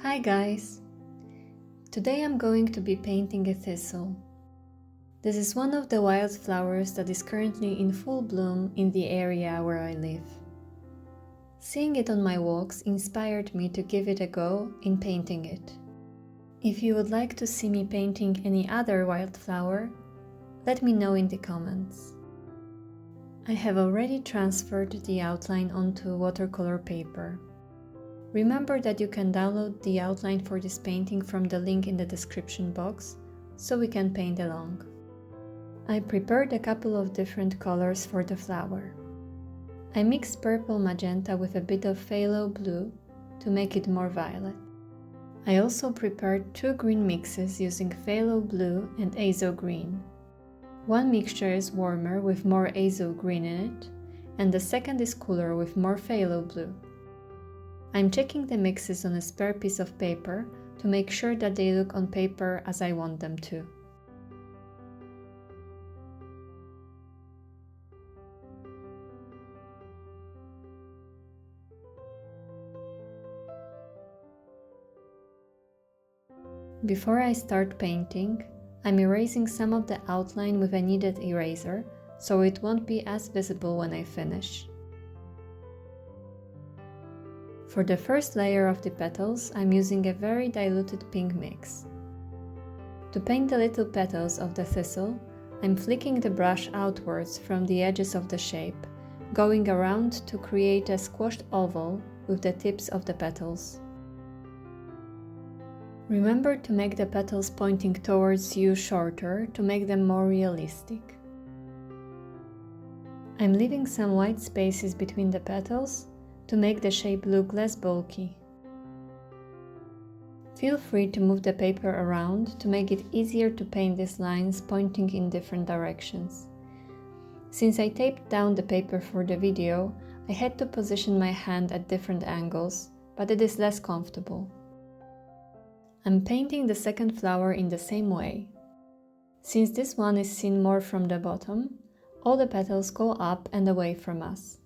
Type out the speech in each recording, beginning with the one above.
Hi guys! Today I'm going to be painting a thistle. This is one of the wildflowers that is currently in full bloom in the area where I live. Seeing it on my walks inspired me to give it a go in painting it. If you would like to see me painting any other wildflower, let me know in the comments. I have already transferred the outline onto watercolor paper. Remember that you can download the outline for this painting from the link in the description box, so we can paint along. I prepared a couple of different colors for the flower. I mixed purple magenta with a bit of phthalo blue to make it more violet. I also prepared two green mixes using phthalo blue and azo green. One mixture is warmer with more azo green in it, and the second is cooler with more phthalo blue. I'm checking the mixes on a spare piece of paper to make sure that they look on paper as I want them to. Before I start painting, I'm erasing some of the outline with a kneaded eraser, so it won't be as visible when I finish. For the first layer of the petals, I'm using a very diluted pink mix. To paint the little petals of the thistle, I'm flicking the brush outwards from the edges of the shape, going around to create a squashed oval with the tips of the petals. Remember to make the petals pointing towards you shorter to make them more realistic. I'm leaving some white spaces between the petals to make the shape look less bulky. Feel free to move the paper around to make it easier to paint these lines pointing in different directions. Since I taped down the paper for the video, I had to position my hand at different angles, but it is less comfortable. I'm painting the second flower in the same way. Since this one is seen more from the bottom, all the petals go up and away from us.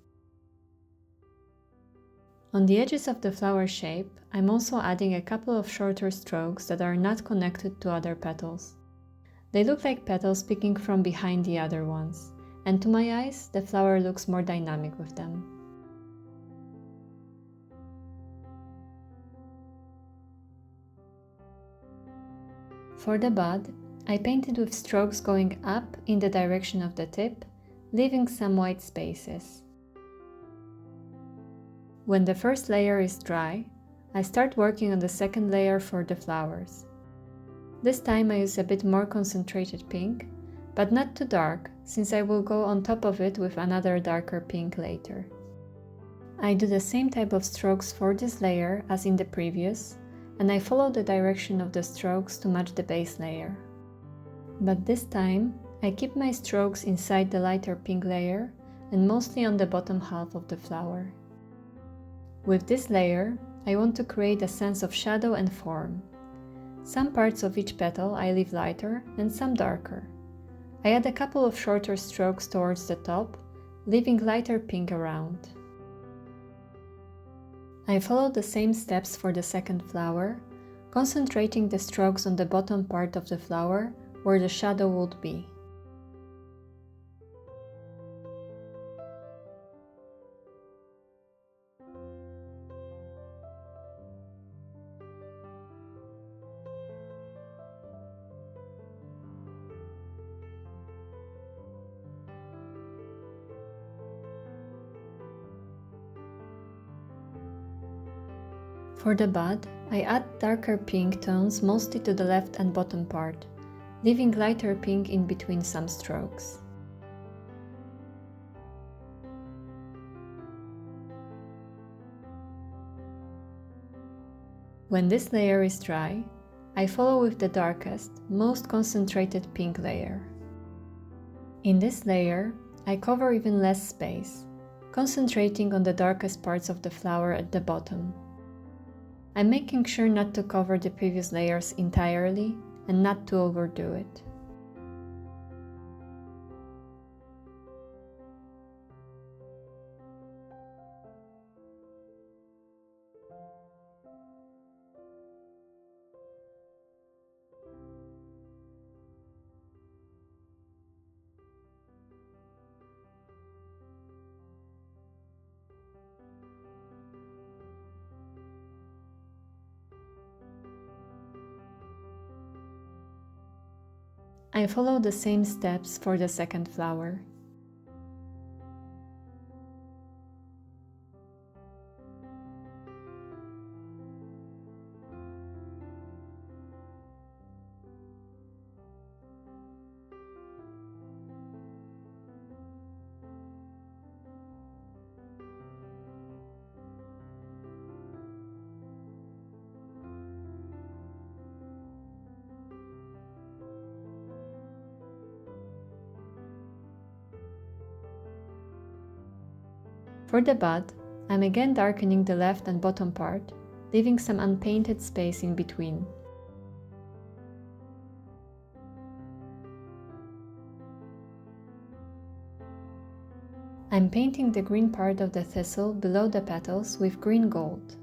On the edges of the flower shape, I'm also adding a couple of shorter strokes that are not connected to other petals. They look like petals peeking from behind the other ones, and to my eyes, the flower looks more dynamic with them. For the bud, I painted with strokes going up in the direction of the tip, leaving some white spaces. When the first layer is dry, I start working on the second layer for the flowers. This time I use a bit more concentrated pink, but not too dark, since I will go on top of it with another darker pink later. I do the same type of strokes for this layer as in the previous, and I follow the direction of the strokes to match the base layer. But this time, I keep my strokes inside the lighter pink layer and mostly on the bottom half of the flower. With this layer, I want to create a sense of shadow and form. Some parts of each petal I leave lighter and some darker. I add a couple of shorter strokes towards the top, leaving lighter pink around. I follow the same steps for the second flower, concentrating the strokes on the bottom part of the flower where the shadow would be. For the bud, I add darker pink tones mostly to the left and bottom part, leaving lighter pink in between some strokes. When this layer is dry, I follow with the darkest, most concentrated pink layer. In this layer, I cover even less space, concentrating on the darkest parts of the flower at the bottom. I'm making sure not to cover the previous layers entirely and not to overdo it. I follow the same steps for the second flower. For the bud, I'm again darkening the left and bottom part, leaving some unpainted space in between. I'm painting the green part of the thistle below the petals with green gold.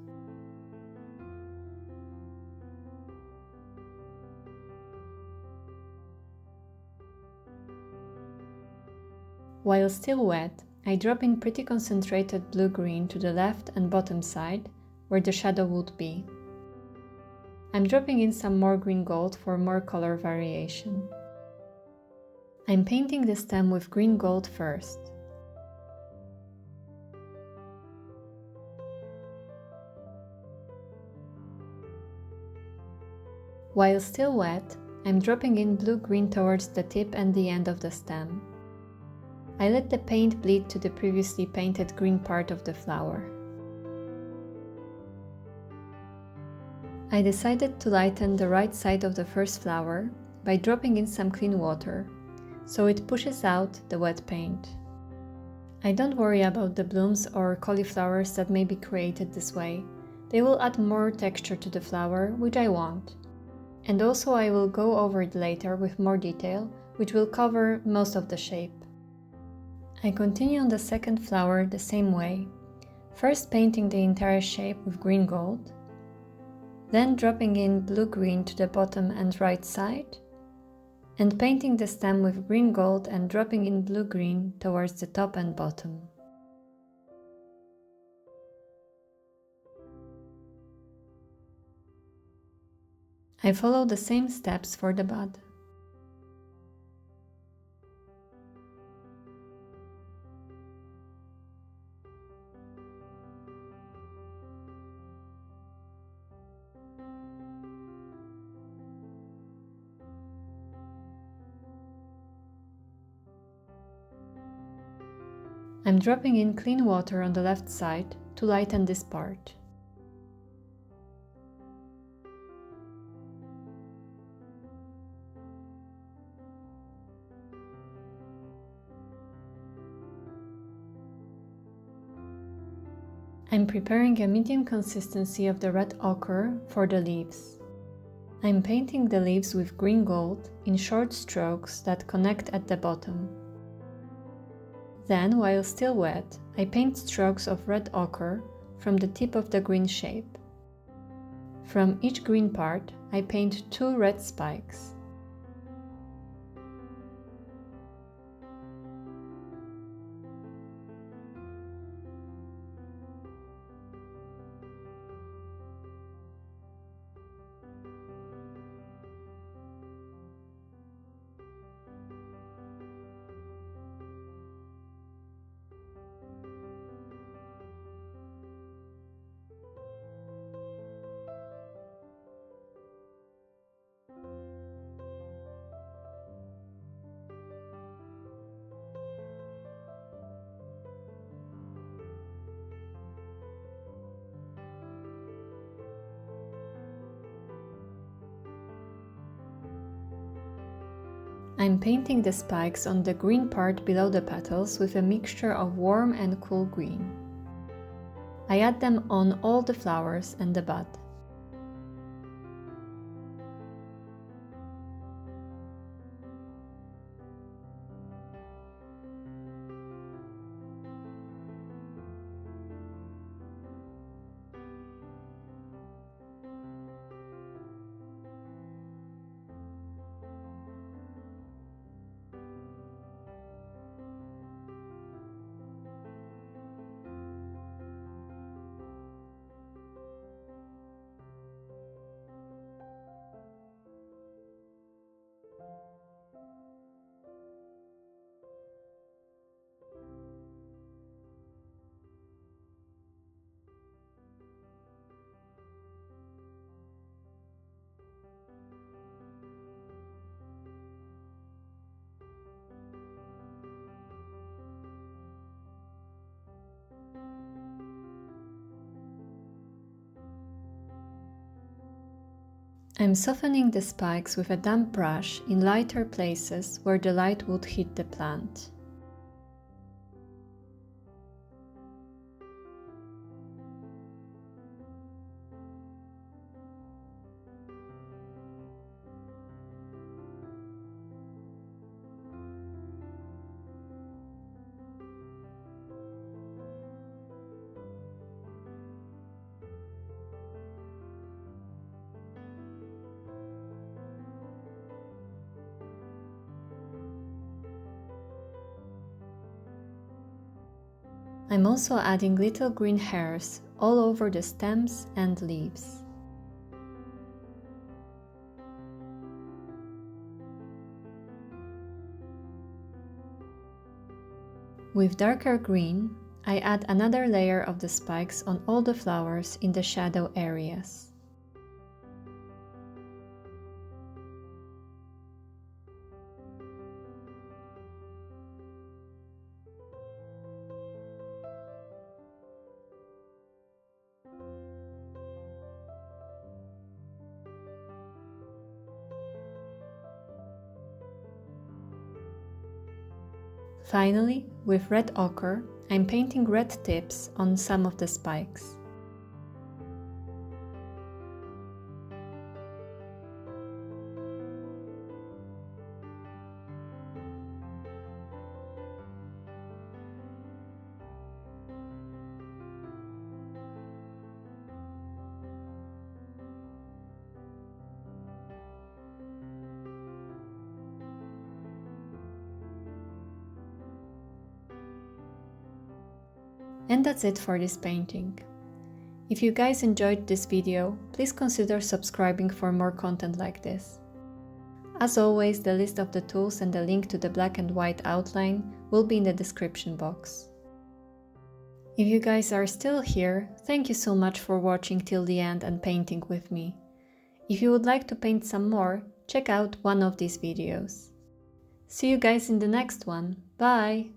While still wet, I drop in pretty concentrated blue-green to the left and bottom side, where the shadow would be. I'm dropping in some more green gold for more color variation. I'm painting the stem with green gold first. While still wet, I'm dropping in blue-green towards the tip and the end of the stem. I let the paint bleed to the previously painted green part of the flower. I decided to lighten the right side of the first flower by dropping in some clean water, so it pushes out the wet paint. I don't worry about the blooms or cauliflowers that may be created this way. They will add more texture to the flower, which I want. And also I will go over it later with more detail, which will cover most of the shape. I continue on the second flower the same way, first painting the entire shape with green gold, then dropping in blue-green to the bottom and right side, and painting the stem with green gold and dropping in blue-green towards the top and bottom. I follow the same steps for the bud. I'm dropping in clean water on the left side to lighten this part. I'm preparing a medium consistency of the red ochre for the leaves. I'm painting the leaves with green gold in short strokes that connect at the bottom. Then, while still wet, I paint strokes of red ochre from the tip of the green shape. From each green part, I paint 2 red spikes. I'm painting the spikes on the green part below the petals with a mixture of warm and cool green. I add them on all the flowers and the bud. I'm softening the spikes with a damp brush in lighter places where the light would hit the plant. I'm also adding little green hairs all over the stems and leaves. With darker green, I add another layer of the spikes on all the flowers in the shadow areas. Finally, with red ochre, I'm painting red tips on some of the spikes. And that's it for this painting. If you guys enjoyed this video, please consider subscribing for more content like this. As always, the list of the tools and the link to the black and white outline will be in the description box. If you guys are still here, thank you so much for watching till the end and painting with me. If you would like to paint some more, check out one of these videos. See you guys in the next one. Bye!